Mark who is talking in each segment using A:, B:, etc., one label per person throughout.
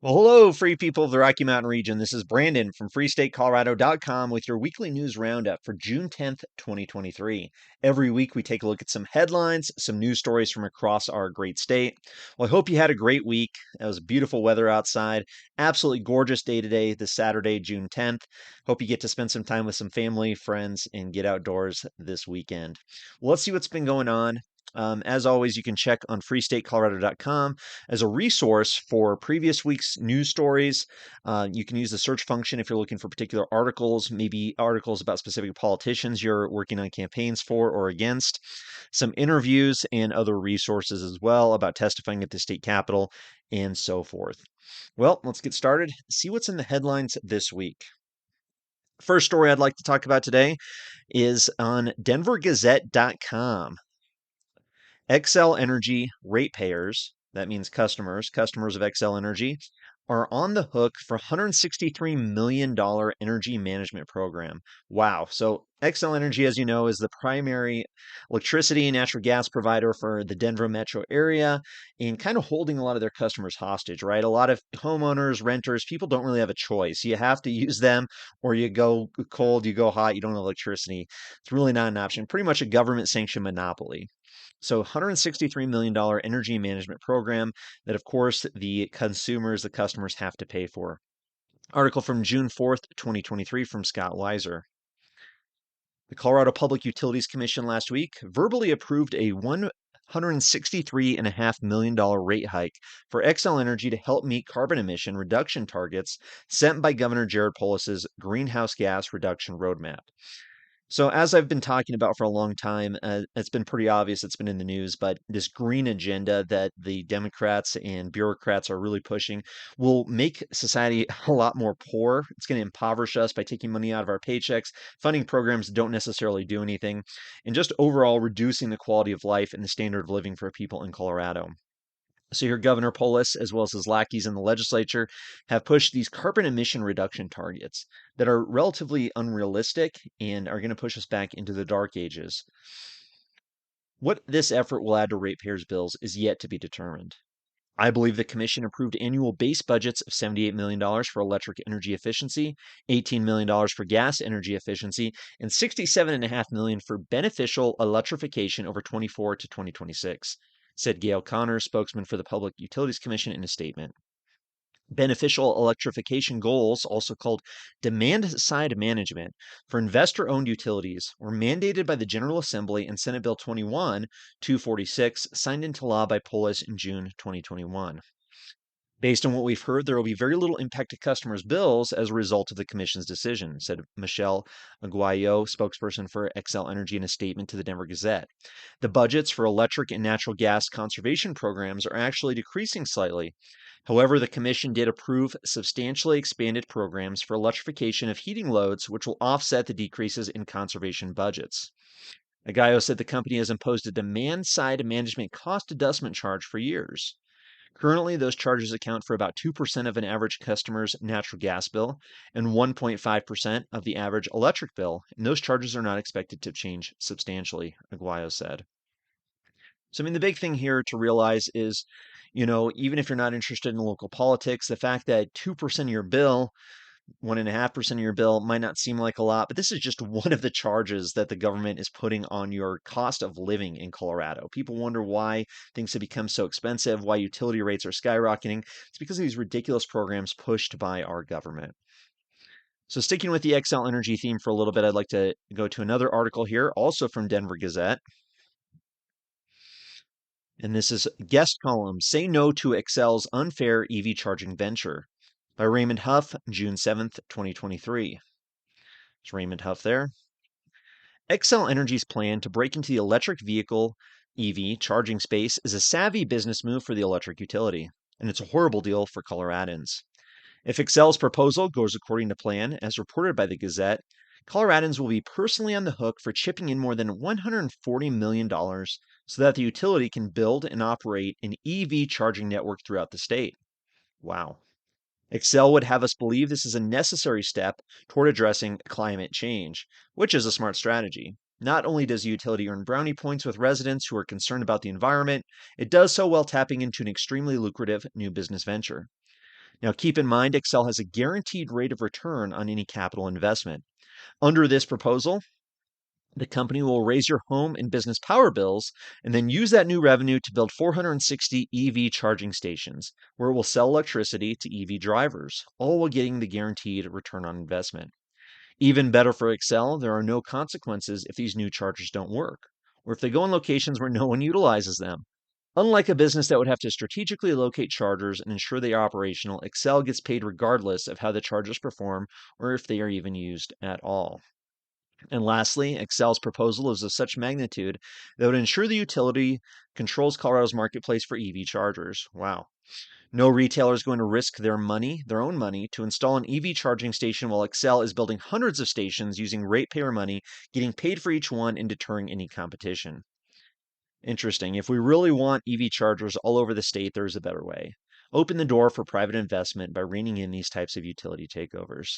A: Well, hello, free people of the Rocky Mountain region. This is Brandon from freestatecolorado.com with your weekly news roundup for June 10th, 2023. Every week, we take a look at some headlines, some news stories from across our great state. Well, I hope you had a great week. It was beautiful weather outside. Absolutely gorgeous day today, this Saturday, June 10th. Hope you get to spend some time with some family, friends, and get outdoors this weekend. Well, let's see what's been going on. As always, you can check on freestatecolorado.com as a resource for previous week's news stories. You can use the search function if you're looking for particular articles, maybe articles about specific politicians you're working on campaigns for or against, some interviews and other resources as well about testifying at the state capitol and so forth. Well, let's get started. See what's in the headlines this week. First story I'd like to talk about today is on denvergazette.com. Xcel Energy ratepayers, that means customers of Xcel Energy, are on the hook for $163 million energy management program. Wow. So Xcel Energy, as you know, is the primary electricity and natural gas provider for the Denver metro area and kind of holding a lot of their customers hostage, right? A lot of homeowners, renters, people don't really have a choice. You have to use them or you go cold, you go hot, you don't have electricity. It's really not an option. Pretty much a government sanctioned monopoly. So $163 million energy management program that, of course, the consumers, the customers have to pay for. Article from June 4th, 2023 from Scott Weiser. The Colorado Public Utilities Commission last week verbally approved a $163.5 million rate hike for Xcel Energy to help meet carbon emission reduction targets set by Governor Jared Polis's greenhouse gas reduction roadmap. So, as I've been talking about for a long time, it's been pretty obvious, it's been in the news, but this green agenda that the Democrats and bureaucrats are really pushing will make society a lot more poor. It's going to impoverish us by taking money out of our paychecks, funding programs that don't necessarily do anything, and just overall reducing the quality of life and the standard of living for people in Colorado. So your Governor Polis, as well as his lackeys in the legislature, have pushed these carbon emission reduction targets that are relatively unrealistic and are going to push us back into the dark ages. What this effort will add to ratepayers' bills is yet to be determined. I believe the commission approved annual base budgets of $78 million for electric energy efficiency, $18 million for gas energy efficiency, and $67.5 million for beneficial electrification over 24 to 2026, said Gail Connor, spokesman for the Public Utilities Commission, in a statement. Beneficial electrification goals, also called demand side management, for investor owned utilities were mandated by the General Assembly and Senate Bill 21 246, signed into law by Polis in June 2021. Based on what we've heard, there will be very little impact to customers' bills as a result of the Commission's decision, said Michelle Aguayo, spokesperson for Xcel Energy, in a statement to the Denver Gazette. The budgets for electric and natural gas conservation programs are actually decreasing slightly. However, the Commission did approve substantially expanded programs for electrification of heating loads, which will offset the decreases in conservation budgets. Aguayo said the company has imposed a demand side management cost adjustment charge for years. Currently, those charges account for about 2% of an average customer's natural gas bill and 1.5% of the average electric bill, and those charges are not expected to change substantially, Aguayo said. So, I mean, the big thing here to realize is, even if you're not interested in local politics, the fact that 2% of your bill, 1.5% of your bill might not seem like a lot, but this is just one of the charges that the government is putting on your cost of living in Colorado. People wonder why things have become so expensive, why utility rates are skyrocketing. It's because of these ridiculous programs pushed by our government. So, sticking with the Xcel Energy theme for a little bit, I'd like to go to another article here, also from Denver Gazette. And this is guest column, Say No to Xcel's Unfair EV Charging Venture, by Raymond Huff, June 7th, 2023. It's Raymond Huff there. Xcel Energy's plan to break into the electric vehicle EV charging space is a savvy business move for the electric utility, and it's a horrible deal for Coloradans. If Xcel's proposal goes according to plan, as reported by the Gazette, Coloradans will be personally on the hook for chipping in more than $140 million so that the utility can build and operate an EV charging network throughout the state. Wow. Xcel would have us believe this is a necessary step toward addressing climate change, which is a smart strategy. Not only does the utility earn brownie points with residents who are concerned about the environment, it does so while tapping into an extremely lucrative new business venture. Now, keep in mind, Xcel has a guaranteed rate of return on any capital investment. Under this proposal, the company will raise your home and business power bills and then use that new revenue to build 460 EV charging stations, where it will sell electricity to EV drivers, all while getting the guaranteed return on investment. Even better for Xcel, there are no consequences if these new chargers don't work, or if they go in locations where no one utilizes them. Unlike a business that would have to strategically locate chargers and ensure they are operational, Xcel gets paid regardless of how the chargers perform or if they are even used at all. And lastly, Xcel's proposal is of such magnitude that would ensure the utility controls Colorado's marketplace for EV chargers. Wow. No retailer is going to risk their own money, to install an EV charging station while Xcel is building hundreds of stations using ratepayer money, getting paid for each one, and deterring any competition. Interesting. If we really want EV chargers all over the state, there's a better way. Open the door for private investment by reining in these types of utility takeovers.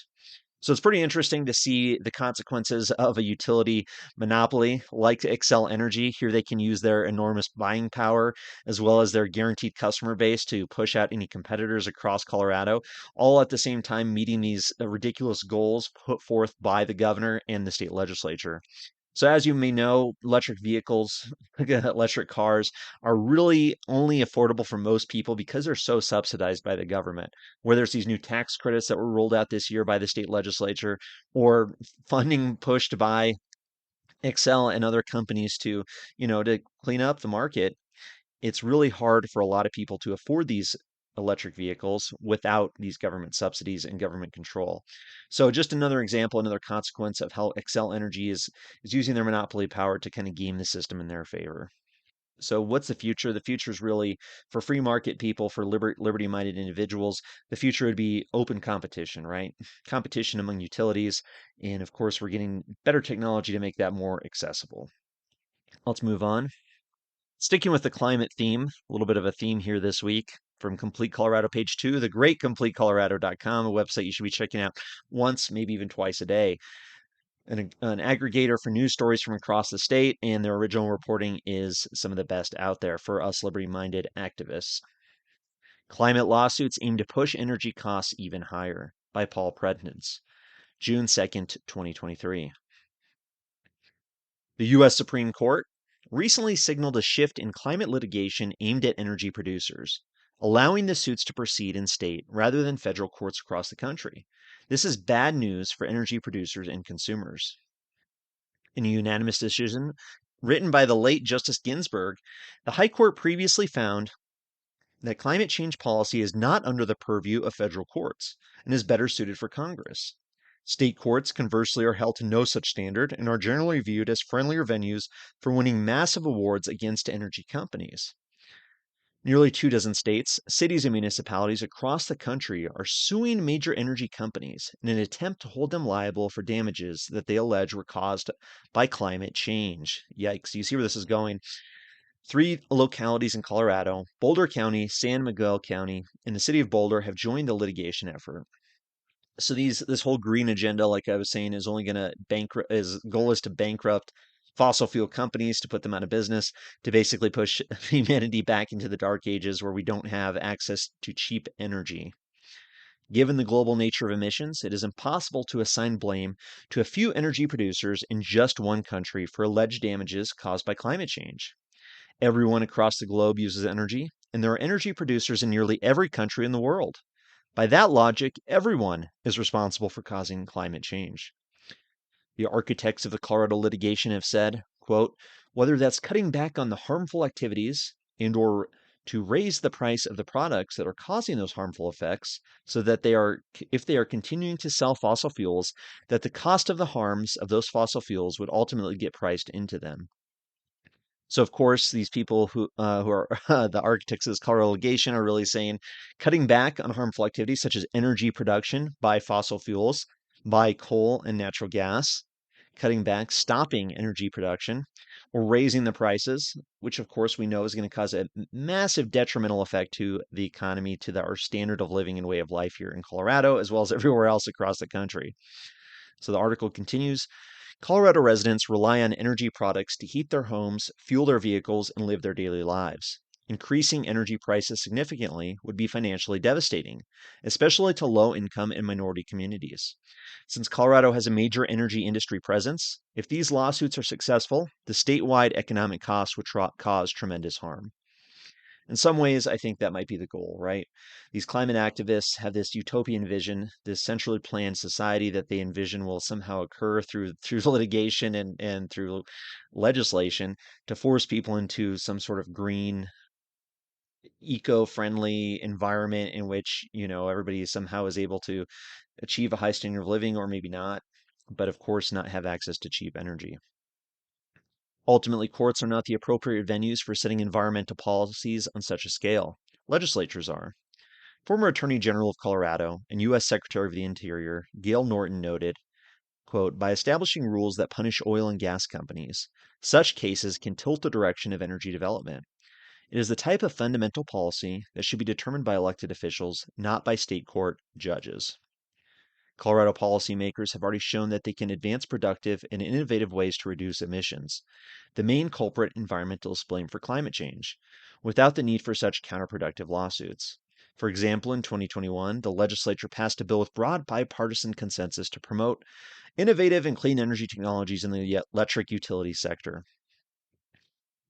A: So it's pretty interesting to see the consequences of a utility monopoly like Xcel Energy. Here they can use their enormous buying power as well as their guaranteed customer base to push out any competitors across Colorado, all at the same time meeting these ridiculous goals put forth by the governor and the state legislature. So, as you may know, electric vehicles, electric cars are really only affordable for most people because they're so subsidized by the government. Whether it's these new tax credits that were rolled out this year by the state legislature or funding pushed by Xcel and other companies to clean up the market, it's really hard for a lot of people to afford these electric vehicles without these government subsidies and government control. So just another example, another consequence of how Xcel Energy is using their monopoly power to kind of game the system in their favor. So what's the future? The future is really for free market people, for liberty-minded individuals. The future would be open competition, right? Competition among utilities. And of course, we're getting better technology to make that more accessible. Let's move on. Sticking with the climate theme, a little bit of a theme here this week from Complete Colorado page 2, the great CompleteColorado.com, a website you should be checking out once, maybe even twice a day. An aggregator for news stories from across the state, and their original reporting is some of the best out there for us liberty-minded activists. Climate lawsuits aim to push energy costs even higher, by Paul Prednitz, June 2nd, 2023. The U.S. Supreme Court recently signaled a shift in climate litigation aimed at energy producers, allowing the suits to proceed in state rather than federal courts across the country. This is bad news for energy producers and consumers. In a unanimous decision written by the late Justice Ginsburg, the High Court previously found that climate change policy is not under the purview of federal courts and is better suited for Congress. State courts, conversely, are held to no such standard and are generally viewed as friendlier venues for winning massive awards against energy companies. Nearly 24 states, cities, and municipalities across the country are suing major energy companies in an attempt to hold them liable for damages that they allege were caused by climate change. Yikes, you see where this is going. 3 localities in Colorado, Boulder County, San Miguel County, and the city of Boulder, have joined the litigation effort. So this whole green agenda, like I was saying, is only going to bankrupt. His goal is to bankrupt fossil fuel companies, to put them out of business, to basically push humanity back into the dark ages where we don't have access to cheap energy. Given the global nature of emissions, it is impossible to assign blame to a few energy producers in just one country for alleged damages caused by climate change. Everyone across the globe uses energy, and there are energy producers in nearly every country in the world. By that logic, everyone is responsible for causing climate change. The architects of the Colorado litigation have said, quote, whether that's cutting back on the harmful activities and or to raise the price of the products that are causing those harmful effects so that if they are continuing to sell fossil fuels, that the cost of the harms of those fossil fuels would ultimately get priced into them. So, of course, these people who are the architects of this Colorado litigation are really saying cutting back on harmful activities such as energy production by fossil fuels, by coal and natural gas, cutting back, stopping energy production, or raising the prices, which, of course, we know is going to cause a massive detrimental effect to the economy, to our standard of living and way of life here in Colorado, as well as everywhere else across the country. So the article continues. Colorado residents rely on energy products to heat their homes, fuel their vehicles, and live their daily lives. Increasing energy prices significantly would be financially devastating, especially to low income and minority communities. Since Colorado has a major energy industry presence, if these lawsuits are successful, the statewide economic costs would cause tremendous harm. In some ways, I think that might be the goal, right? These climate activists have this utopian vision, this centrally planned society that they envision will somehow occur through litigation and through legislation to force people into some sort of green, eco-friendly environment in which, everybody somehow is able to achieve a high standard of living or maybe not, but of course not have access to cheap energy. Ultimately, courts are not the appropriate venues for setting environmental policies on such a scale. Legislatures are. Former Attorney General of Colorado and U.S. Secretary of the Interior, Gail Norton noted, quote, by establishing rules that punish oil and gas companies, such cases can tilt the direction of energy development. It is the type of fundamental policy that should be determined by elected officials, not by state court judges. Colorado policymakers have already shown that they can advance productive and innovative ways to reduce emissions. The main culprit, environmentalists blame for climate change, without the need for such counterproductive lawsuits. For example, in 2021, the legislature passed a bill with broad bipartisan consensus to promote innovative and clean energy technologies in the electric utility sector.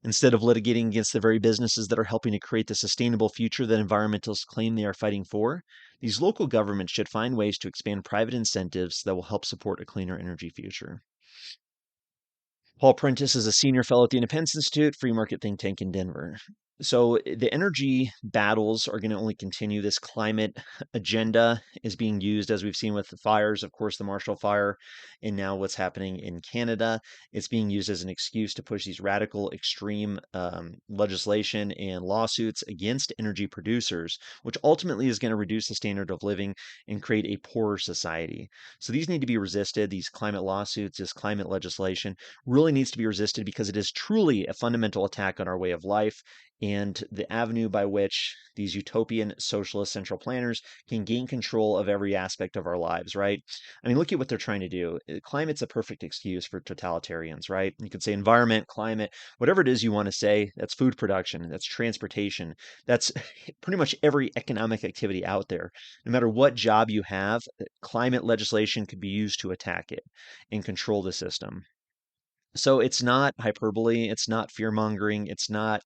A: Instead of litigating against the very businesses that are helping to create the sustainable future that environmentalists claim they are fighting for, these local governments should find ways to expand private incentives that will help support a cleaner energy future. Paul Prentice is a senior fellow at the Independence Institute, free market think tank in Denver. So the energy battles are going to only continue. This climate agenda is being used, as we've seen with the fires, of course, the Marshall Fire, and now what's happening in Canada. It's being used as an excuse to push these radical, extreme legislation and lawsuits against energy producers, which ultimately is going to reduce the standard of living and create a poorer society. So these need to be resisted. These climate lawsuits, this climate legislation really needs to be resisted because it is truly a fundamental attack on our way of life and the avenue by which these utopian socialist central planners can gain control of every aspect of our lives, right? I mean, look at what they're trying to do. Climate's a perfect excuse for totalitarians, right? You could say environment, climate, whatever it is you want to say. That's food production, that's transportation, that's pretty much every economic activity out there. No matter what job you have, climate legislation could be used to attack it and control the system. So it's not hyperbole, it's not fear mongering, it's not,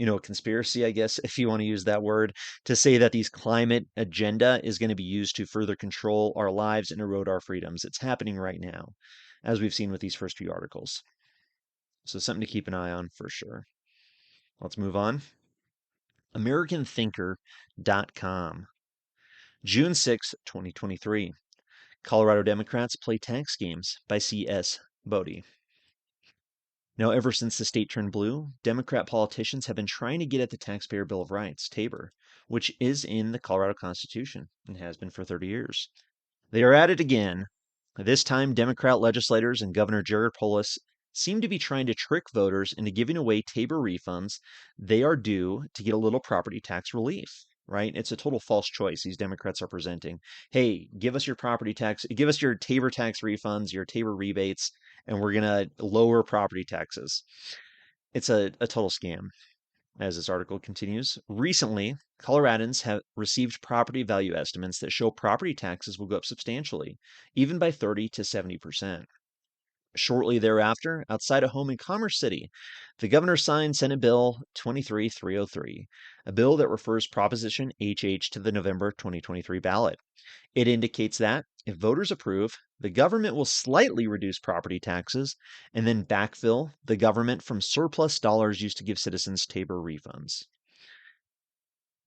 A: a conspiracy, I guess, if you want to use that word, to say that these climate agenda is going to be used to further control our lives and erode our freedoms. It's happening right now, as we've seen with these first few articles. So something to keep an eye on for sure. Let's move on. AmericanThinker.com. June 6, 2023. Colorado Democrats play tax games by C.S. Bodie. Now, ever since the state turned blue, Democrat politicians have been trying to get at the Taxpayer Bill of Rights, TABOR, which is in the Colorado Constitution and has been for 30 years. They are at it again. This time, Democrat legislators and Governor Jared Polis seem to be trying to trick voters into giving away TABOR refunds they are due to get a little property tax relief, right? It's a total false choice these Democrats are presenting. Hey, give us your property tax, give us your TABOR tax refunds, your TABOR rebates, and we're going to lower property taxes. It's a total scam. As this article continues, recently, Coloradans have received property value estimates that show property taxes will go up substantially, even by 30 to 70%. Shortly thereafter, outside a home in Commerce City, the governor signed Senate Bill 23303, a bill that refers Proposition HH to the November 2023 ballot. It indicates that, if voters approve, the government will slightly reduce property taxes and then backfill the government from surplus dollars used to give citizens TABOR refunds.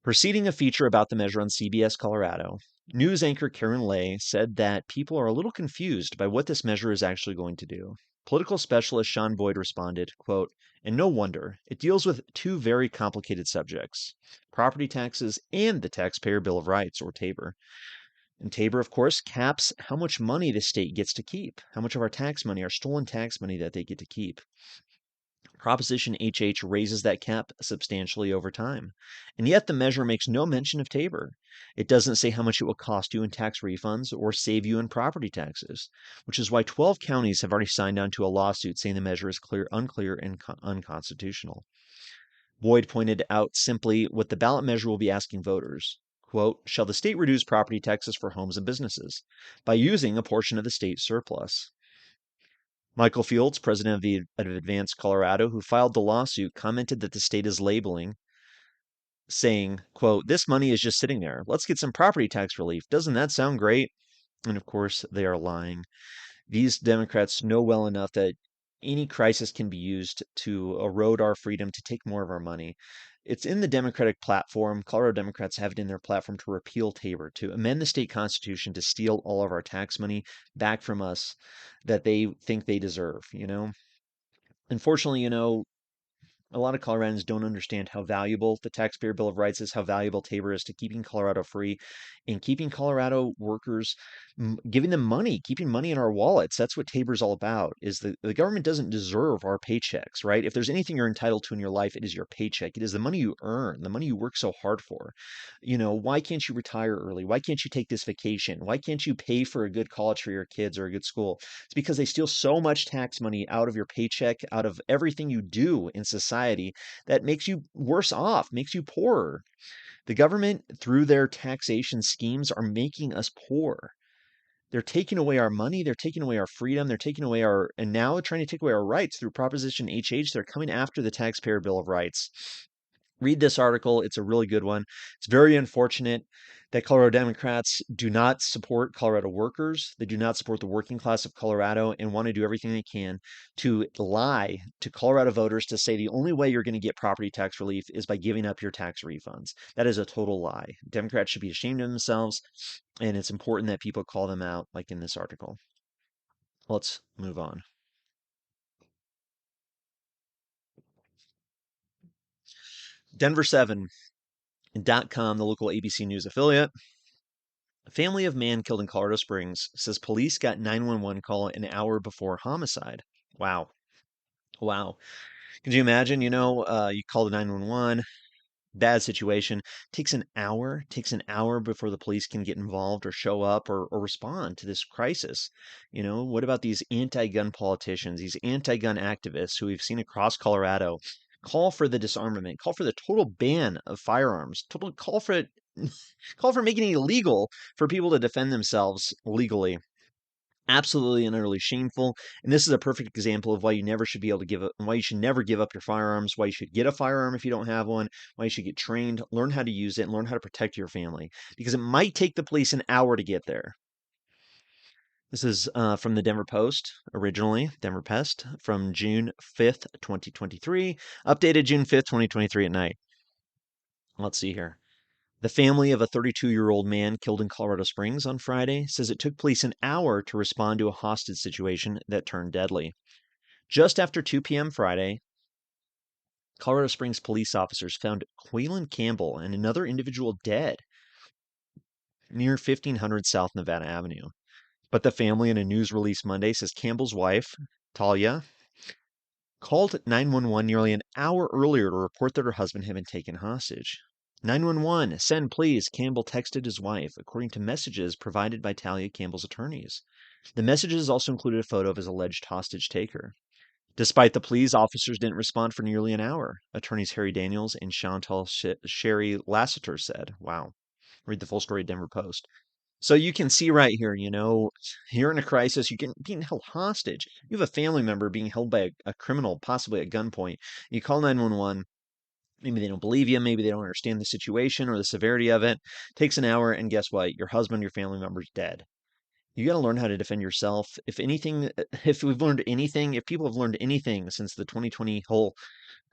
A: Preceding a feature about the measure on CBS Colorado, news anchor Karen Lay said that people are a little confused by what this measure is actually going to do. Political specialist Sean Boyd responded, quote, and no wonder, it deals with two very complicated subjects, property taxes and the Taxpayer Bill of Rights, or TABOR. And TABOR, of course, caps how much money the state gets to keep, how much of our tax money, our stolen tax money that they get to keep. Proposition HH raises that cap substantially over time. And yet the measure makes no mention of TABOR. It doesn't say how much it will cost you in tax refunds or save you in property taxes, which is why 12 counties have already signed on to a lawsuit saying the measure is unclear, and unconstitutional. Boyd pointed out simply what the ballot measure will be asking voters. Quote, shall the state reduce property taxes for homes and businesses by using a portion of the state surplus? Michael Fields, president of Advance Colorado, who filed the lawsuit, commented that the state is labeling, saying, quote, this money is just sitting there. Let's get some property tax relief. Doesn't that sound great? And of course, they are lying. These Democrats know well enough that any crisis can be used to erode our freedom, to take more of our money. It's in the Democratic platform. Colorado Democrats have it in their platform to repeal Tabor, to amend the state constitution, to steal all of our tax money back from us that they think they deserve, Unfortunately, a lot of Coloradans don't understand how valuable the Taxpayer Bill of Rights is, how valuable Tabor is to keeping Colorado free and keeping Colorado workers, giving them money, keeping money in our wallets. That's what Tabor's all about, is the government doesn't deserve our paychecks, right? If there's anything you're entitled to in your life, it is your paycheck. It is the money you earn, the money you work so hard for. Why can't you retire early? Why can't you take this vacation? Why can't you pay for a good college for your kids or a good school? It's because they steal so much tax money out of your paycheck, out of everything you do in society, that makes you worse off, makes you poorer. The government, through their taxation schemes, are making us poor. They're taking away our money, they're taking away our freedom, they're taking away and now trying to take away our rights through Proposition HH. They're coming after the Taxpayer Bill of Rights. Read this article. It's a really good one. It's very unfortunate that Colorado Democrats do not support Colorado workers. They do not support the working class of Colorado and want to do everything they can to lie to Colorado voters to say the only way you're going to get property tax relief is by giving up your tax refunds. That is a total lie. Democrats should be ashamed of themselves, and it's important that people call them out, like in this article. Let's move on. Denver7.com, the local ABC News affiliate. A family of man killed in Colorado Springs says police got 911 call an hour before homicide. Wow. Wow. Could you imagine, you call the 911, bad situation, takes an hour before the police can get involved or show up or respond to this crisis. What about these anti-gun politicians, these anti-gun activists who we've seen across Colorado call for the disarmament, call for the total ban of firearms, total call for it, call for making it illegal for people to defend themselves legally. Absolutely and utterly shameful. And this is a perfect example of why you never should be able to give up, why you should never give up your firearms, why you should get a firearm if you don't have one, why you should get trained, learn how to use it, and learn how to protect your family. Because it might take the police an hour to get there. This is from the Denver Post, originally, Denver Pest, from June 5th, 2023, updated June 5th, 2023 at night. Let's see here. The family of a 32-year-old man killed in Colorado Springs on Friday says it took police an hour to respond to a hostage situation that turned deadly. Just after 2 p.m. Friday, Colorado Springs police officers found Quaylen Campbell and another individual dead near 1500 South Nevada Avenue. But the family, in a news release Monday, says Campbell's wife, Talia, called 911 nearly an hour earlier to report that her husband had been taken hostage. 911, send please, Campbell texted his wife, according to messages provided by Talia Campbell's attorneys. The messages also included a photo of his alleged hostage taker. Despite the pleas, officers didn't respond for nearly an hour, attorneys Harry Daniels and Chantal Sherry Lassiter said. Wow. Read the full story at Denver Post. So you can see right here, you're in a crisis, you're being held hostage. You have a family member being held by a criminal, possibly at gunpoint. You call 911. Maybe they don't believe you. Maybe they don't understand the situation or the severity of it. Takes an hour, and guess what? Your husband, your family member's dead. You got to learn how to defend yourself. If anything, if we've learned anything, if people have learned anything since the 2020 whole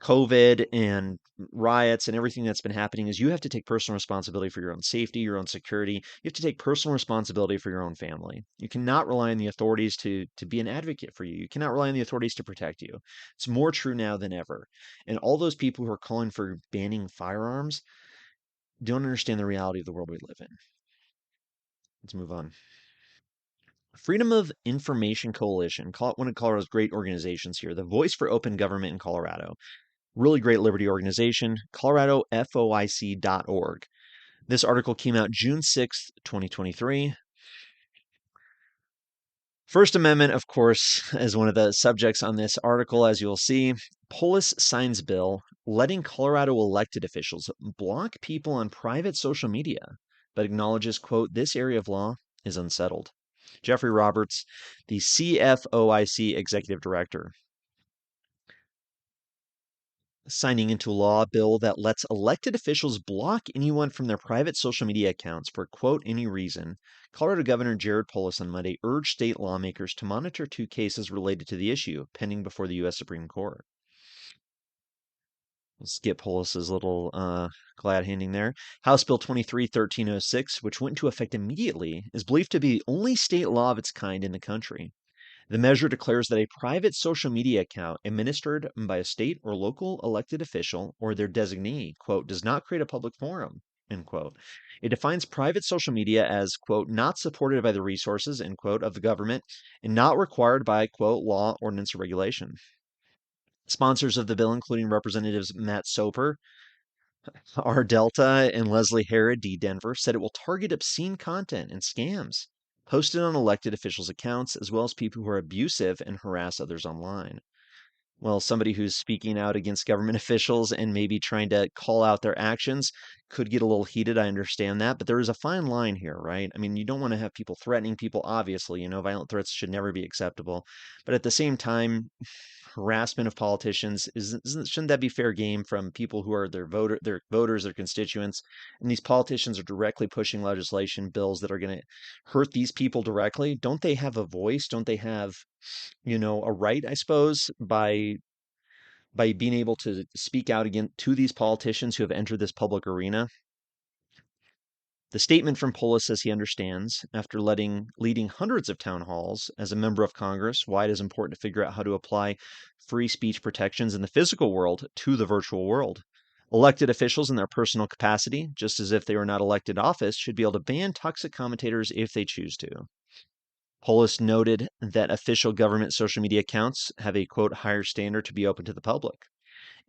A: COVID and riots and everything that's been happening, is you have to take personal responsibility for your own safety, your own security. You have to take personal responsibility for your own family. You cannot rely on the authorities to be an advocate for you. You cannot rely on the authorities to protect you. It's more true now than ever. And all those people who are calling for banning firearms don't understand the reality of the world we live in. Let's move on. Freedom of Information Coalition, one of Colorado's great organizations here, the voice for open government in Colorado. Really great liberty organization, coloradofoic.org. This article came out June 6th, 2023. First Amendment, of course, is one of the subjects on this article, as you'll see. Polis signs bill letting Colorado elected officials block people on private social media, but acknowledges, quote, this area of law is unsettled. Jeffrey Roberts, the CFOIC executive director, signing into law a bill that lets elected officials block anyone from their private social media accounts for, quote, any reason. Colorado Governor Jared Polis on Monday urged state lawmakers to monitor two cases related to the issue pending before the U.S. Supreme Court. We'll skip Polis's little glad handing there. House Bill 23-1306, which went into effect immediately, is believed to be the only state law of its kind in the country. The measure declares that a private social media account administered by a state or local elected official or their designee, quote, does not create a public forum, end quote. It defines private social media as, quote, not supported by the resources, end quote, of the government and not required by, quote, law, ordinance, or regulation. Sponsors of the bill, including Representatives Matt Soper, R. Delta, and Leslie Herod, D. Denver, said it will target obscene content and scams posted on elected officials' accounts, as well as people who are abusive and harass others online. Well, somebody who's speaking out against government officials and maybe trying to call out their actions could get a little heated. I understand that, but there is a fine line here, right? I mean, you don't want to have people threatening people, obviously, violent threats should never be acceptable. But at the same time, harassment of politicians shouldn't that be fair game from people who are their voters, their constituents? And these politicians are directly pushing legislation bills that are going to hurt these people directly. Don't they have a voice? Don't they have a right, I suppose, by being able to speak out again to these politicians who have entered this public arena? The statement from Polis says he understands, after leading hundreds of town halls as a member of Congress, why it is important to figure out how to apply free speech protections in the physical world to the virtual world. Elected officials in their personal capacity, just as if they were not elected office, should be able to ban toxic commentators if they choose to. Polis noted that official government social media accounts have a, quote, higher standard to be open to the public.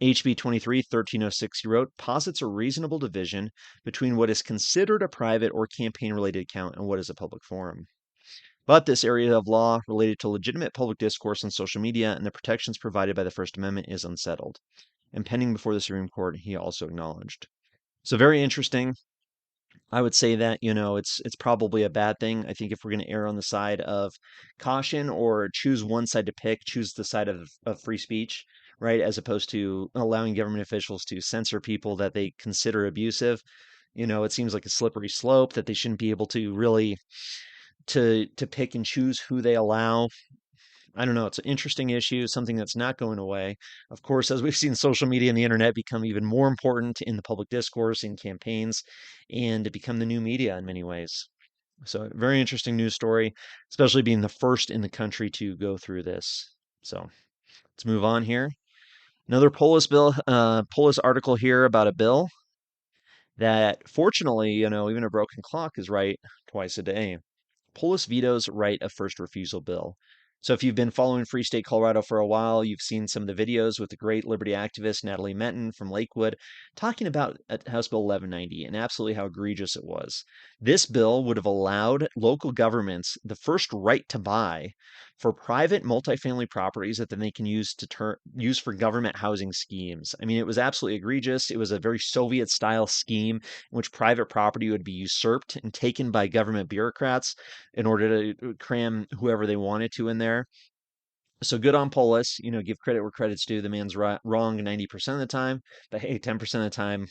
A: HB 23-1306, he wrote, posits a reasonable division between what is considered a private or campaign-related account and what is a public forum. But this area of law related to legitimate public discourse on social media and the protections provided by the First Amendment is unsettled. And pending before the Supreme Court, he also acknowledged. So very interesting. I would say that, it's probably a bad thing. I think if we're going to err on the side of caution or choose one side to pick, choose the side of free speech, right? As opposed to allowing government officials to censor people that they consider abusive. It seems like a slippery slope that they shouldn't be able to really to pick and choose who they allow. I don't know. It's an interesting issue, something that's not going away. Of course, as we've seen social media and the internet become even more important in the public discourse, in campaigns, and to become the new media in many ways. So, very interesting news story, especially being the first in the country to go through this. So, let's move on here. Another Polis article here about a bill that, fortunately, even a broken clock is right twice a day. Polis vetoes Right-of-First-Refusal bill. So if you've been following Free State Colorado for a while, you've seen some of the videos with the great liberty activist Natalie Menton from Lakewood talking about House Bill 1190 and absolutely how egregious it was. This bill would have allowed local governments the first right to buy for private multifamily properties that then they can use for government housing schemes. I mean, it was absolutely egregious. It was a very Soviet style scheme in which private property would be usurped and taken by government bureaucrats in order to cram whoever they wanted to in there. So good on Polis, give credit where credit's due. The man's wrong 90% of the time, but hey, 10% of the time,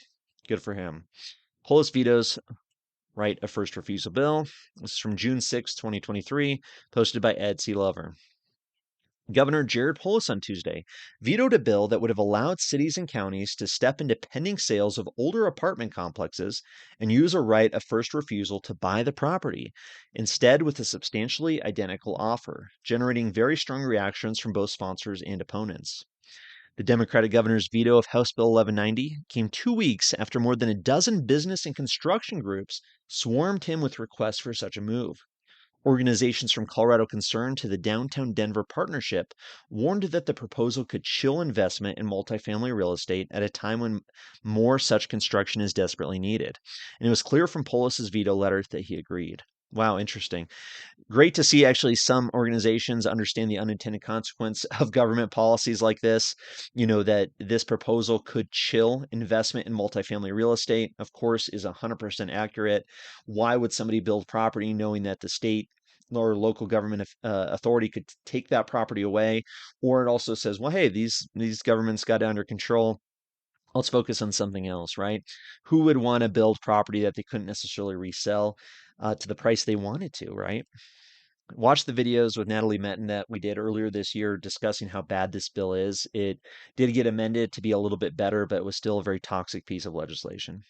A: good for him. Polis vetoes Right-of-First-Refusal bill. This is from June 6, 2023, posted by Ed C. Lover. Governor Jared Polis on Tuesday vetoed a bill that would have allowed cities and counties to step into pending sales of older apartment complexes and use a right of first refusal to buy the property, instead with a substantially identical offer, generating very strong reactions from both sponsors and opponents. The Democratic governor's veto of House Bill 1190 came 2 weeks after more than a dozen business and construction groups swarmed him with requests for such a move. Organizations from Colorado Concern to the Downtown Denver Partnership warned that the proposal could chill investment in multifamily real estate at a time when more such construction is desperately needed. And it was clear from Polis's veto letter that he agreed. Wow, interesting. Great to see actually some organizations understand the unintended consequence of government policies like this. That this proposal could chill investment in multifamily real estate, of course, is 100% accurate. Why would somebody build property knowing that the state or local government authority could take that property away? Or it also says, well, hey, these governments got it under control. Let's focus on something else, right? Who would want to build property that they couldn't necessarily resell to the price they wanted to, right? Watch the videos with Natalie Metten that we did earlier this year discussing how bad this bill is. It did get amended to be a little bit better, but it was still a very toxic piece of legislation.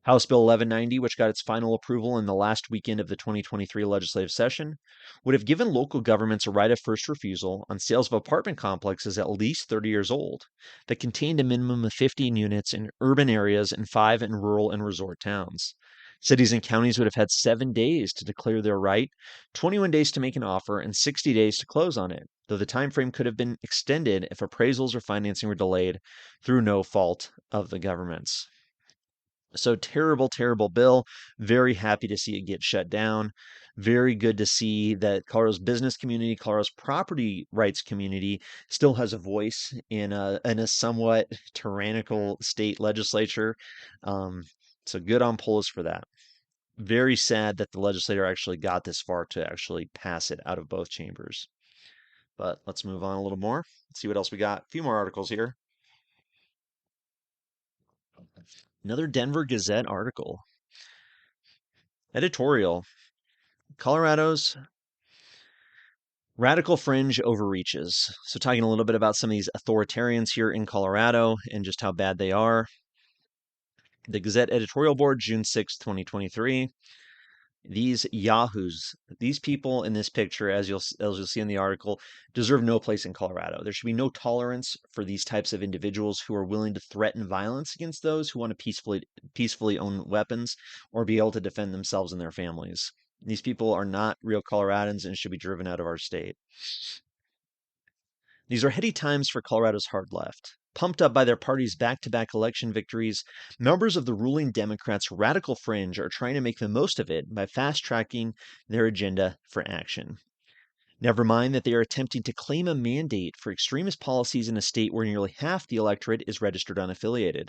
A: House Bill 1190, which got its final approval in the last weekend of the 2023 legislative session, would have given local governments a right of first refusal on sales of apartment complexes at least 30 years old that contained a minimum of 15 units in urban areas and 5 in rural and resort towns. Cities and counties would have had 7 days to declare their right, 21 days to make an offer, and 60 days to close on it, though the time frame could have been extended if appraisals or financing were delayed through no fault of the governments. So terrible, terrible bill. Very happy to see it get shut down. Very good to see that Colorado's business community, Colorado's property rights community still has a voice in a somewhat tyrannical state legislature. Um, so good on Polis for that. Very sad that the legislator actually got this far to actually pass it out of both chambers. But let's move on a little more. Let's see what else we got. A few more articles here. Another Denver Gazette article. Editorial. Colorado's radical fringe overreaches. So, talking a little bit about some of these authoritarians here in Colorado and just how bad they are. The Gazette editorial board, June 6th, 2023. These yahoos, these people in this picture, as you'll see in the article, deserve no place in Colorado. There should be no tolerance for these types of individuals who are willing to threaten violence against those who want to peacefully own weapons or be able to defend themselves and their families. These people are not real Coloradans and should be driven out of our state. These are heady times for Colorado's hard left. Pumped up by their party's back to back election victories, members of the ruling Democrats' radical fringe are trying to make the most of it by fast tracking their agenda for action. Never mind that they are attempting to claim a mandate for extremist policies in a state where nearly half the electorate is registered unaffiliated.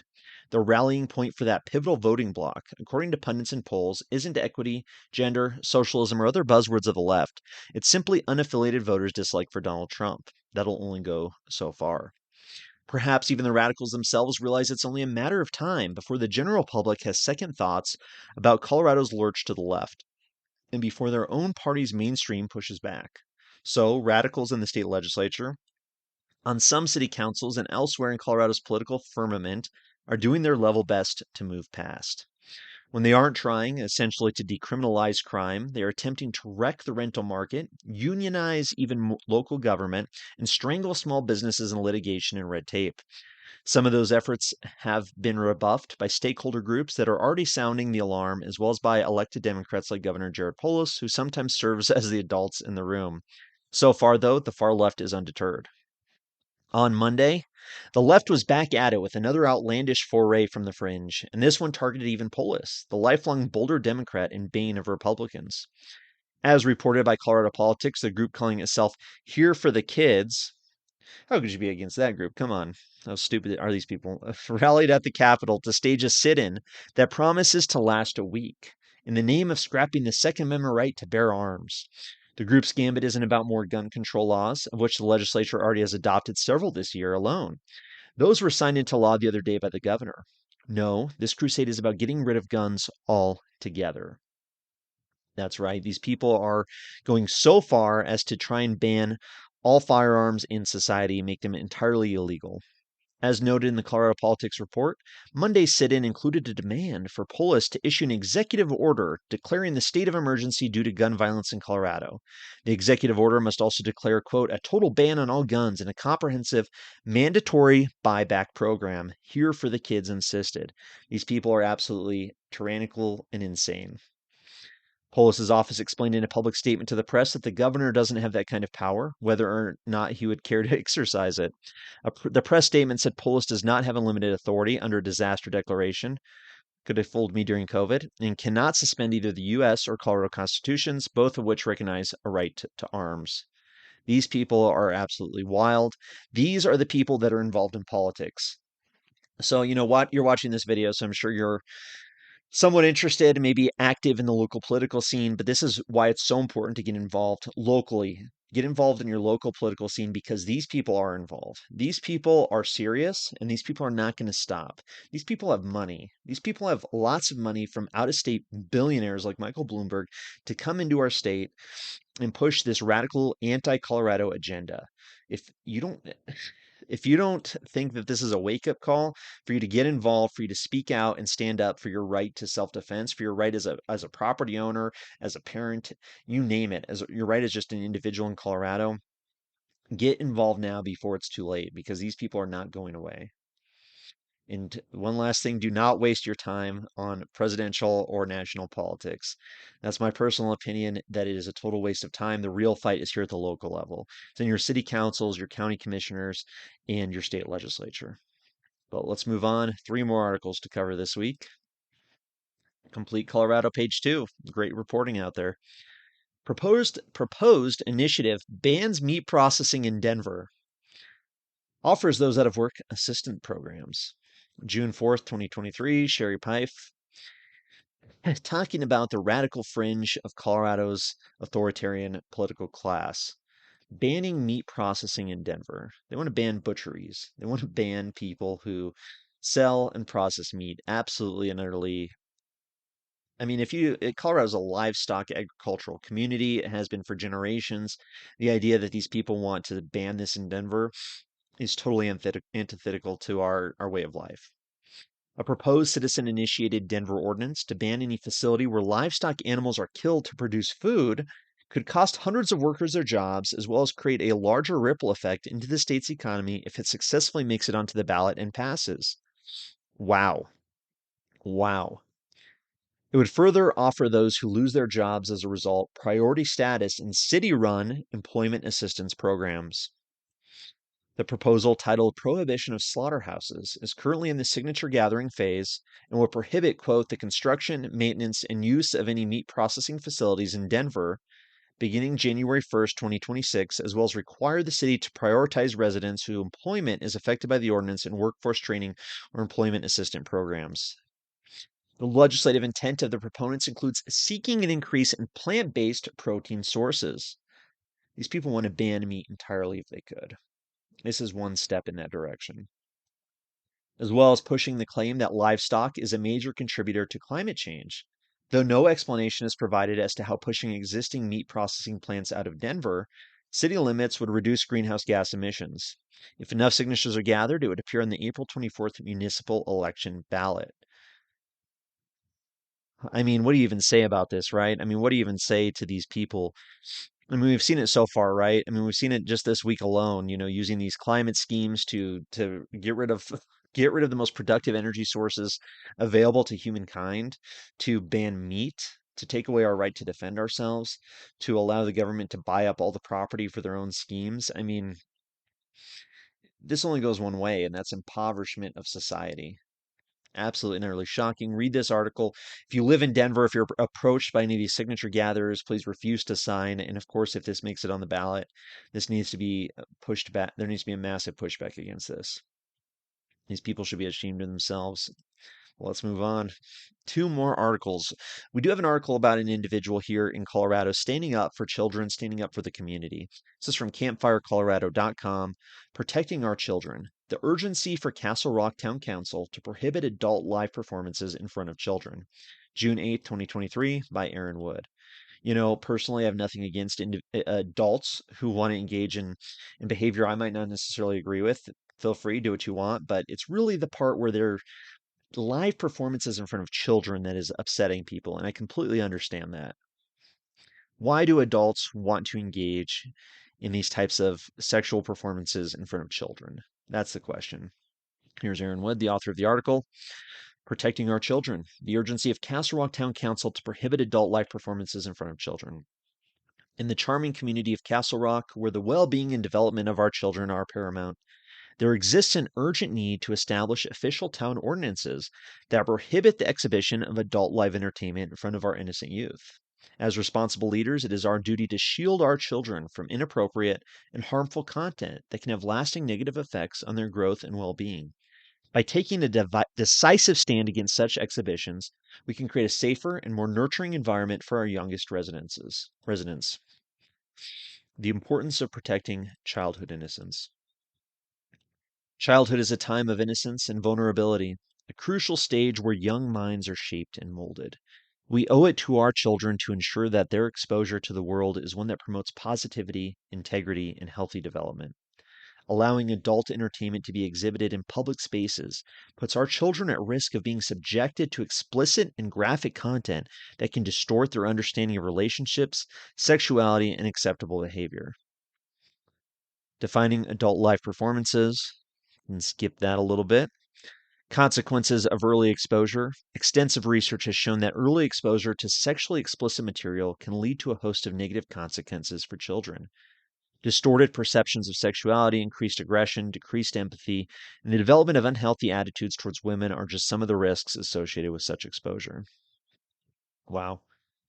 A: The rallying point for that pivotal voting bloc, according to pundits and polls, isn't equity, gender, socialism, or other buzzwords of the left. It's simply unaffiliated voters' dislike for Donald Trump. That'll only go so far. Perhaps even the radicals themselves realize it's only a matter of time before the general public has second thoughts about Colorado's lurch to the left and before their own party's mainstream pushes back. So, radicals in the state legislature, on some city councils, and elsewhere in Colorado's political firmament are doing their level best to move past. When they aren't trying, essentially, to decriminalize crime, they are attempting to wreck the rental market, unionize even local government, and strangle small businesses in litigation and red tape. Some of those efforts have been rebuffed by stakeholder groups that are already sounding the alarm, as well as by elected Democrats like Governor Jared Polis, who sometimes serves as the adults in the room. So far, though, the far left is undeterred. On Monday, the left was back at it with another outlandish foray from the fringe, and this one targeted even Polis, the lifelong Boulder Democrat and bane of Republicans. As reported by Colorado Politics, the group calling itself Here for the Kids. How could you be against that group? Come on. How stupid are these people? Rallied at the Capitol to stage a sit in that promises to last a week in the name of scrapping the Second Amendment right to bear arms. The group's gambit isn't about more gun control laws, of which the legislature already has adopted several this year alone. Those were signed into law the other day by the governor. No, this crusade is about getting rid of guns altogether. That's right. These people are going so far as to try and ban all firearms in society, make them entirely illegal. As noted in the Colorado Politics report, Monday's sit-in included a demand for Polis to issue an executive order declaring the state of emergency due to gun violence in Colorado. The executive order must also declare, quote, a total ban on all guns and a comprehensive mandatory buyback program. Here for the Kids insisted. These people are absolutely tyrannical and insane. Polis's office explained in a public statement to the press that the governor doesn't have that kind of power, whether or not he would care to exercise it. The press statement said Polis does not have unlimited authority under a disaster declaration. could have fooled me during COVID, and cannot suspend either the US or Colorado constitutions, both of which recognize a right to arms. These people are absolutely wild. These are the people that are involved in politics. So, you know what? You're watching this video, so I'm sure you're somewhat interested, maybe active in the local political scene, but this is why it's so important to get involved locally. Get involved in your local political scene because these people are involved. These people are serious and these people are not going to stop. These people have money. These people have lots of money from out of state billionaires like Michael Bloomberg to come into our state and push this radical anti-Colorado agenda. If you don't if you don't think that this is a wake-up call for you to get involved, for you to speak out and stand up for your right to self-defense, for your right as a property owner, as a parent, you name it, as your right as just an individual in Colorado, get involved now before it's too late because these people are not going away. And one last thing, do not waste your time on presidential or national politics. That's my personal opinion that it is a total waste of time. The real fight is here at the local level. It's in your city councils, your county commissioners, and your state legislature. But let's move on. 3 more articles to cover this week. Complete Colorado, page 2. Great reporting out there. Proposed initiative bans meat processing in Denver. Offers those out of work assistant programs. June 4th, 2023, Sherry Pife talking about the radical fringe of Colorado's authoritarian political class, banning meat processing in Denver. They want to ban butcheries. They want to ban people who sell and process meat. Absolutely and utterly. I mean, Colorado's a livestock agricultural community. It has been for generations. The idea that these people want to ban this in Denver is totally antithetical to our way of life. A proposed citizen-initiated Denver ordinance to ban any facility where livestock animals are killed to produce food could cost hundreds of workers their jobs, as well as create a larger ripple effect into the state's economy if it successfully makes it onto the ballot and passes. Wow. Wow. It would further offer those who lose their jobs as a result priority status in city-run employment assistance programs. The proposal, titled Prohibition of Slaughterhouses, is currently in the signature gathering phase and will prohibit, quote, the construction, maintenance, and use of any meat processing facilities in Denver beginning January 1st, 2026, as well as require the city to prioritize residents whose employment is affected by the ordinance in workforce training or employment assistant programs. The legislative intent of the proponents includes seeking an increase in plant-based protein sources. These people want to ban meat entirely if they could. This is one step in that direction, as well as pushing the claim that livestock is a major contributor to climate change. Though no explanation is provided as to how pushing existing meat processing plants out of Denver city limits would reduce greenhouse gas emissions. If enough signatures are gathered, it would appear on the April 24th municipal election ballot. I mean, what do you even say about this, right? I mean, what do you even say to these people? I mean, we've seen it so far, right? I mean, we've seen it just this week alone, using these climate schemes to get rid of get rid of the most productive energy sources available to humankind, to ban meat, to take away our right to defend ourselves, to allow the government to buy up all the property for their own schemes. I mean, this only goes one way, and that's impoverishment of society. Absolutely and utterly shocking. Read this article. If you live in Denver, if you're approached by any of these signature gatherers, please refuse to sign. And of course, if this makes it on the ballot, this needs to be pushed back. There needs to be a massive pushback against this. These people should be ashamed of themselves. Well, let's move on. 2 more articles. We do have an article about an individual here in Colorado standing up for children, standing up for the community. This is from campfirecolorado.com. Protecting our children. The urgency for Castle Rock Town Council to prohibit adult live performances in front of children. June 8th, 2023, by Aaron Wood. Personally, I have nothing against adults who want to engage in behavior I might not necessarily agree with. Feel free, do what you want, but it's really the part where they're live performances in front of children that is upsetting people, and I completely understand that. Why do adults want to engage in these types of sexual performances in front of children? That's the question. Here's Aaron Wood, the author of the article, Protecting Our Children, the urgency of Castle Rock Town Council to prohibit adult live performances in front of children. In the charming community of Castle Rock, where the well-being and development of our children are paramount, there exists an urgent need to establish official town ordinances that prohibit the exhibition of adult live entertainment in front of our innocent youth. As responsible leaders, it is our duty to shield our children from inappropriate and harmful content that can have lasting negative effects on their growth and well being. By taking a decisive stand against such exhibitions, we can create a safer and more nurturing environment for our youngest residents. The importance of protecting childhood innocence. Childhood is a time of innocence and vulnerability, a crucial stage where young minds are shaped and molded. We owe it to our children to ensure that their exposure to the world is one that promotes positivity, integrity, and healthy development. Allowing adult entertainment to be exhibited in public spaces puts our children at risk of being subjected to explicit and graphic content that can distort their understanding of relationships, sexuality, and acceptable behavior. Defining adult life performances, and skip that a little bit. Consequences of early exposure. Extensive research has shown that early exposure to sexually explicit material can lead to a host of negative consequences for children. Distorted perceptions of sexuality, increased aggression, decreased empathy, and the development of unhealthy attitudes towards women are just some of the risks associated with such exposure. Wow.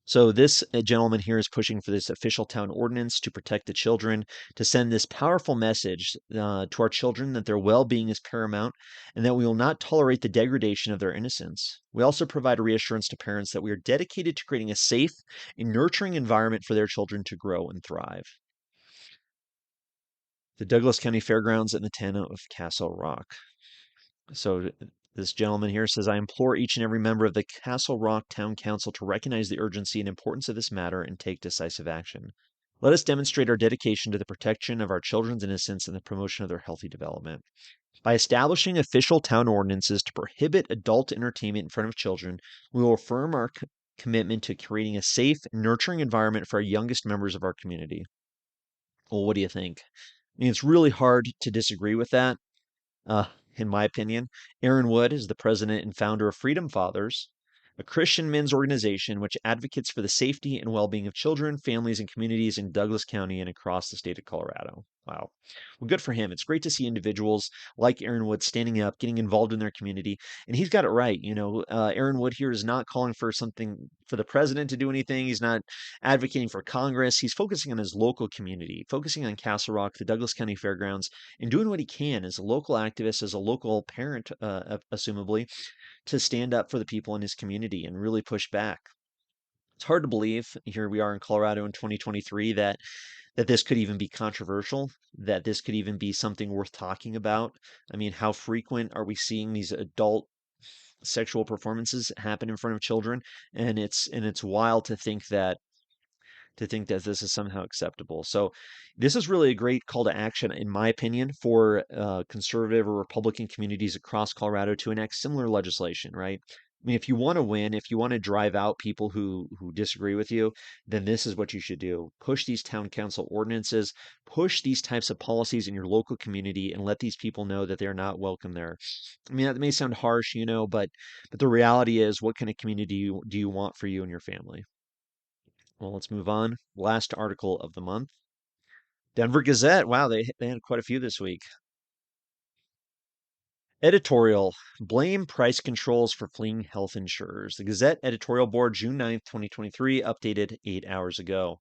A: So this gentleman here is pushing for this official town ordinance to protect the children, to send this powerful message to our children that their well-being is paramount and that we will not tolerate the degradation of their innocence. We also provide a reassurance to parents that we are dedicated to creating a safe and nurturing environment for their children to grow and thrive. The Douglas County Fairgrounds and the town of Castle Rock. So this gentleman here says, I implore each and every member of the Castle Rock Town Council to recognize the urgency and importance of this matter and take decisive action. Let us demonstrate our dedication to the protection of our children's innocence and the promotion of their healthy development. By establishing official town ordinances to prohibit adult entertainment in front of children, we will affirm our commitment to creating a safe, nurturing environment for our youngest members of our community. Well, what do you think? I mean, it's really hard to disagree with that. In my opinion, Aaron Wood is the president and founder of Freedom Fathers, a Christian men's organization which advocates for the safety and well-being of children, families, and communities in Douglas County and across the state of Colorado. Wow. Well, good for him. It's great to see individuals like Aaron Wood standing up, getting involved in their community. And he's got it right. Aaron Wood here is not calling for something for the president to do anything. He's not advocating for Congress. He's focusing on his local community, focusing on Castle Rock, the Douglas County Fairgrounds, and doing what he can as a local activist, as a local parent, assumably, to stand up for the people in his community and really push back. It's hard to believe here we are in Colorado in 2023 that this could even be controversial, that this could even be something worth talking about. I mean, how frequent are we seeing these adult sexual performances happen in front of children? And it's wild to think that this is somehow acceptable. So this is really a great call to action, in my opinion, for conservative or Republican communities across Colorado to enact similar legislation, right? I mean, if you want to win, if you want to drive out people who disagree with you, then this is what you should do. Push these town council ordinances, push these types of policies in your local community, and let these people know that they're not welcome there. I mean, that may sound harsh, but the reality is, what kind of community do you want for you and your family? Well, let's move on. Last article of the month. Denver Gazette. Wow, they had quite a few this week. Editorial. Blame price controls for fleeing health insurers. The Gazette editorial board, June 9th, 2023, updated 8 hours ago.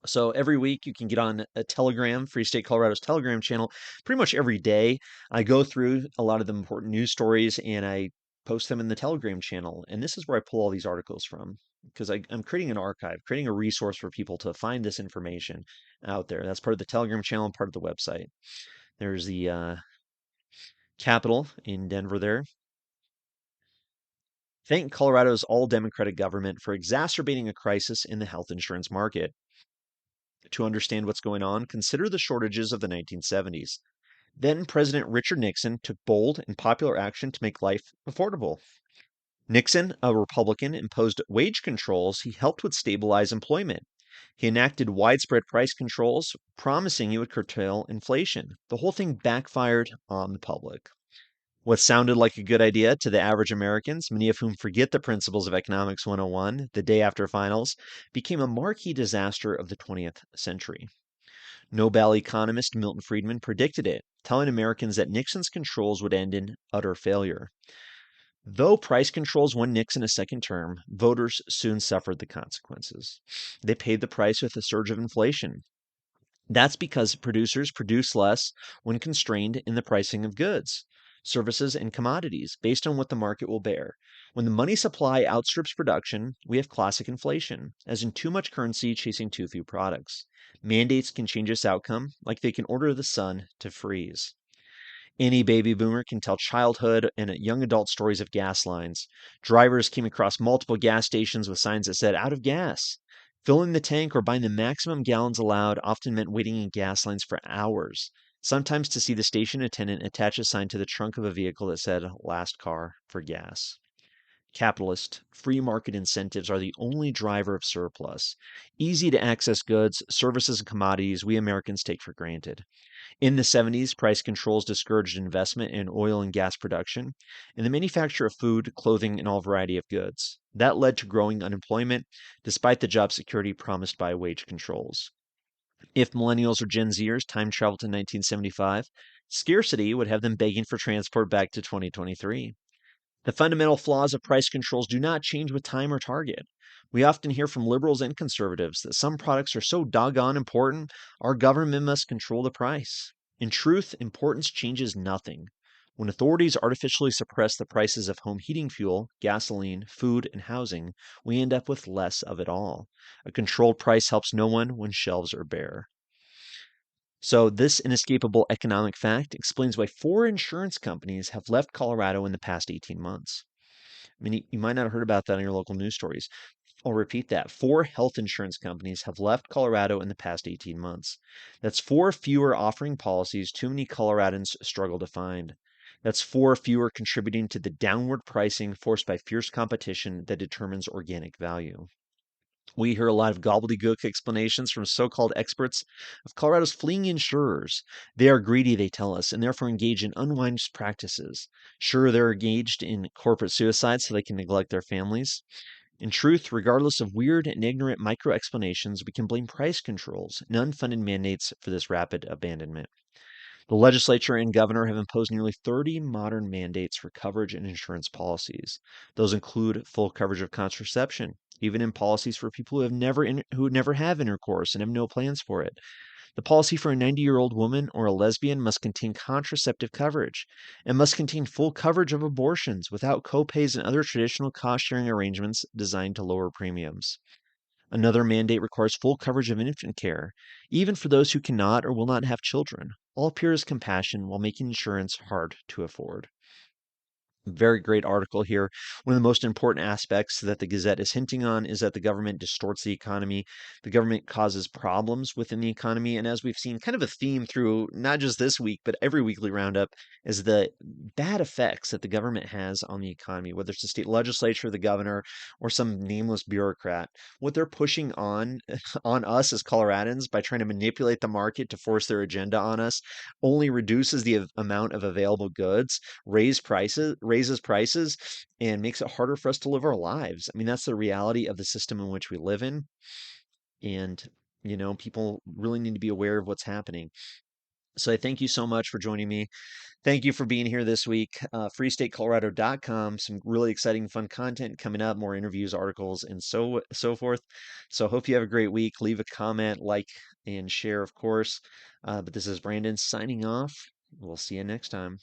A: So every week you can get on a Telegram, Free State Colorado's Telegram channel, pretty much every day. I go through a lot of the important news stories and I post them in the Telegram channel. And this is where I pull all these articles from because I'm creating an archive, creating a resource for people to find this information out there. That's part of the Telegram channel and part of the website. There's the Capitol in Denver there. Thank Colorado's all-Democratic government for exacerbating a crisis in the health insurance market. To understand what's going on, consider the shortages of the 1970s. Then President Richard Nixon took bold and popular action to make life affordable. Nixon, a Republican, imposed wage controls he helped would stabilize employment. He enacted widespread price controls, promising he would curtail inflation. The whole thing backfired on the public. What sounded like a good idea to the average Americans, many of whom forget the principles of Economics 101 the day after finals, became a marquee disaster of the 20th century. Nobel economist Milton Friedman predicted it, telling Americans that Nixon's controls would end in utter failure. Though price controls won Nixon a second term, voters soon suffered the consequences. They paid the price with a surge of inflation. That's because producers produce less when constrained in the pricing of goods, services, and commodities based on what the market will bear. When the money supply outstrips production, we have classic inflation, as in too much currency chasing too few products. Mandates can change this outcome, like they can order the sun to freeze. Any baby boomer can tell childhood and young adult stories of gas lines. Drivers came across multiple gas stations with signs that said out of gas. Filling the tank or buying the maximum gallons allowed often meant waiting in gas lines for hours, sometimes to see the station attendant attach a sign to the trunk of a vehicle that said last car for gas. Capitalist, free market incentives are the only driver of surplus. Easy to access goods, services, and commodities we Americans take for granted. In the 70s, price controls discouraged investment in oil and gas production and the manufacture of food, clothing, and all variety of goods. That led to growing unemployment, despite the job security promised by wage controls. If millennials or Gen Zers time traveled to 1975, scarcity would have them begging for transport back to 2023. The fundamental flaws of price controls do not change with time or target. We often hear from liberals and conservatives that some products are so doggone important, our government must control the price. In truth, importance changes nothing. When authorities artificially suppress the prices of home heating fuel, gasoline, food, and housing, we end up with less of it all. A controlled price helps no one when shelves are bare. So, this inescapable economic fact explains why 4 insurance companies have left Colorado in the past 18 months. I mean, you might not have heard about that in your local news stories. I'll repeat that. 4 health insurance companies have left Colorado in the past 18 months. That's 4 fewer offering policies too many Coloradans struggle to find. That's 4 fewer contributing to the downward pricing forced by fierce competition that determines organic value. We hear a lot of gobbledygook explanations from so called experts of Colorado's fleeing insurers. They are greedy, they tell us, and therefore engage in unwise practices. Sure, they're engaged in corporate suicide so they can neglect their families. In truth, regardless of weird and ignorant micro explanations, we can blame price controls and unfunded mandates for this rapid abandonment. The legislature and governor have imposed nearly 30 modern mandates for coverage and insurance policies. Those include full coverage of contraception, even in policies for people who never have intercourse and have no plans for it. The policy for a 90-year-old woman or a lesbian must contain contraceptive coverage and must contain full coverage of abortions without copays and other traditional cost-sharing arrangements designed to lower premiums. Another mandate requires full coverage of infant care, even for those who cannot or will not have children. All appear as compassion while making insurance hard to afford. Very great article here. One of the most important aspects that the Gazette is hinting on is that the government distorts the economy. The government causes problems within the economy. And as we've seen, kind of a theme through not just this week, but every weekly roundup, is the bad effects that the government has on the economy, whether it's the state legislature, the governor, or some nameless bureaucrat. What they're pushing on on us as Coloradans by trying to manipulate the market to force their agenda on us only reduces the amount of available goods, raises prices, and makes it harder for us to live our lives. I mean, that's the reality of the system in which we live in. And, people really need to be aware of what's happening. So I thank you so much for joining me. Thank you for being here this week. freestatecolorado.com, some really exciting, fun content coming up, more interviews, articles, and so forth. So hope you have a great week. Leave a comment, like, and share, of course. But this is Brandon signing off. We'll see you next time.